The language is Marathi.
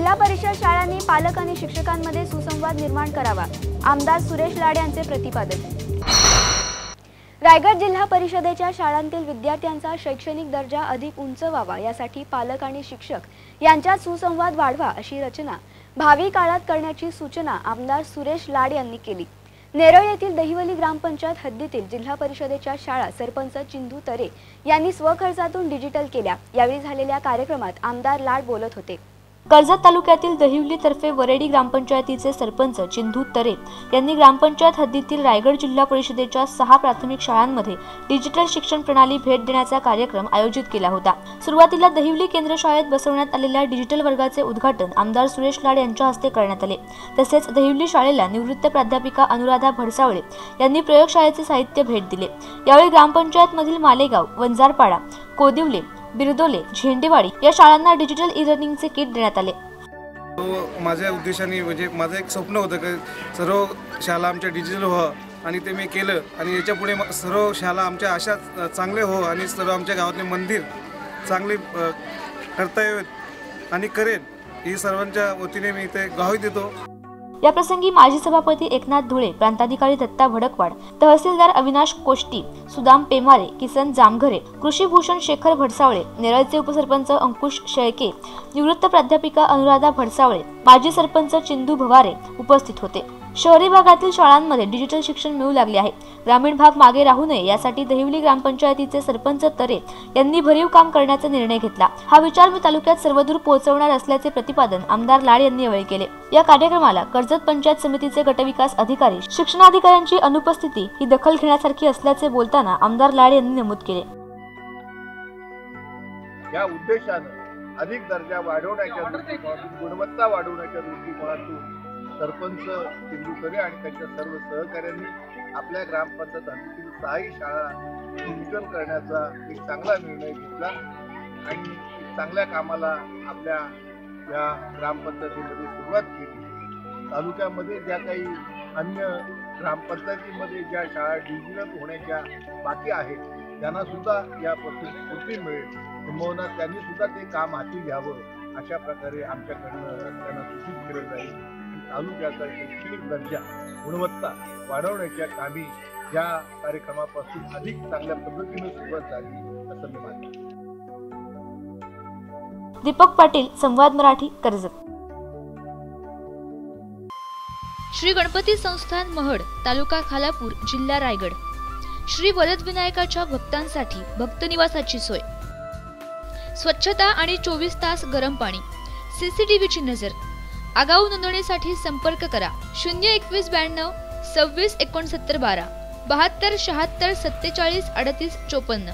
जिल्हा परिषद शाळांनी पालक आणि शिक्षकांमध्ये सुसंवाद निर्माण करावा, आमदार सुरेश लाड यांचे प्रतिपादन। रायगड जिल्हा परिषदेच्या शाळांतील विद्यार्थ्यांचा शैक्षणिक दर्जा अधिक उंच व्हावा यासाठी पालक आणि शिक्षक यांच्यात सुसंवाद वाढवा अशी रचना भावी काळात करण्याची सूचना आमदार सुरेश लाड यांनी केली। नेरळ येथील दहिवली ग्रामपंचायत हद्दीतील जिल्हा परिषदेच्या शाळा सरपंच चिंधू तरे यांनी स्वखर्चातून डिजिटल केल्या। यावेळी झालेल्या कार्यक्रमात आमदार लाड बोलत होते। कर्जत तालुक्यातील दहिवली तर्फे वरेडी ग्रामपंचायतीचे सरपंच चिंधू तरे यांनी ग्रामपंचायत हद्दीतील रायगड जिल्हा परिषदेच्या 6 प्राथमिक शाळांमध्ये डिजिटल शिक्षण प्रणाली भेट देण्याचा कार्यक्रम आयोजित केला होता। सुरुवातीला दहिवली केंद्र शाळेत बसवण्यात आलेल्या डिजिटल वर्गाचे उद्घाटन आमदार सुरेश लाड यांच्या हस्ते करण्यात आले। तसेच दहिवली शाळेला निवृत्त प्राध्यापिका अनुराधा भडसावळे यांनी प्रयोगशाळेचे साहित्य भेट दिले। यावेळी ग्रामपंचायत मधील मालेगाव, वंजारपाडा, कोदिवले, बिरदोले, झेंडेवाडी या शाळांना डिजिटल ई-लर्निंगचे किट देण्यात आले। माझ्या उद्देशाने म्हणजे माझं एक स्वप्न होतं की सर्व शाळा आमच्या डिजिटल व्हावं आणि ते मी केलं आणि याच्या पुढे सर्व शाळा आमच्या अशा चांगले हो आणि सर्व आमच्या गावातले मंदिर चांगले करता येत आणि करेन ही सर्वांच्या वतीने मी इथे ग्वाही देतो। या प्रसंगी माजी सभापती एकनाथ धुळे, प्रांताधिकारी दत्ता भडकवाड, तहसीलदार अविनाश कोष्टी, सुदाम पेमारे, किसन जामघरे, कृषीभूषण शेखर भडसावळे, नेरळचे उपसरपंच अंकुश शेळके, निवृत्त प्राध्यापिका अनुराधा भडसावळे, माजी सरपंच चिंधू भवारे उपस्थित होते। शहरी भागातील शाळांमध्ये डिजिटल शिक्षण मिळू लागले आहे। ग्रामीण भाग मागे राहू नये यासाठी दहिवली ग्रामपंचायतीचे सरपंच तरे यांनी भरीव काम करण्याचा निर्णय घेतला। हा विचार मी तालुक्यात सर्वदूर पोहोचवणार असल्याचे प्रतिपादन आमदार लाड यांनी यावेळी केले। या कार्यक्रमाला कर्जत पंचायत समितीचे गटविकास अधिकारी, शिक्षणाधिकाऱ्यांची अनुपस्थिती ही दखल घेण्यासारखी असल्याचे बोलताना आमदार लाड यांनी नमूद केले। या उद्देशाने अधिक दर्जा वाढवण्याच्या दृष्टिकोनातून, गुणवत्ता वाढवण्याच्या दृष्टिकोनातून सरपंच चिंधू तरे आणि त्यांच्या सर्व सहकाऱ्यांनी आपल्या ग्रामपंचायत हद्दीतील 6 शाळा डिजिटल करण्याचा एक चांगला निर्णय घेतला आणि चांगल्या कामाला आपल्या या ग्रामपंचायतीमध्ये सुरुवात केली। तालुक्यामध्ये ज्या काही अन्य ग्रामपंचायतीमध्ये ज्या शाळा डिजिटल होण्याच्या बाकी आहेत त्यांना सुद्धा यापासून स्फूर्ती मिळेल, किंबहुना त्यांनी सुद्धा ते काम हाती घ्यावं अशा प्रकारे आमच्याकडनं त्यांना सूचित केलं जाईल। तालुक्याचा शैक्षणिक दर्जा, गुणवत्ता वाढवण्याच्या कामी या कार्यक्रमापासून अधिक चांगल्या पद्धतीने सुरुवात झाली असं मी मानतो। दीपक पाटील, संवाद मराठी, कर्जत। श्री गणपती संस्थान महड, तालुका खालापूर, जिल्हा रायगड। श्री वरदविनायकाच्या भक्तांसाठी भक्त निवासाची सोय, स्वच्छता आणि 24 तास गरम पाणी, CCTVची नजर। आगाऊ नोंदणीसाठी संपर्क करा 021 92 26 69 12 72 76 47 38 54।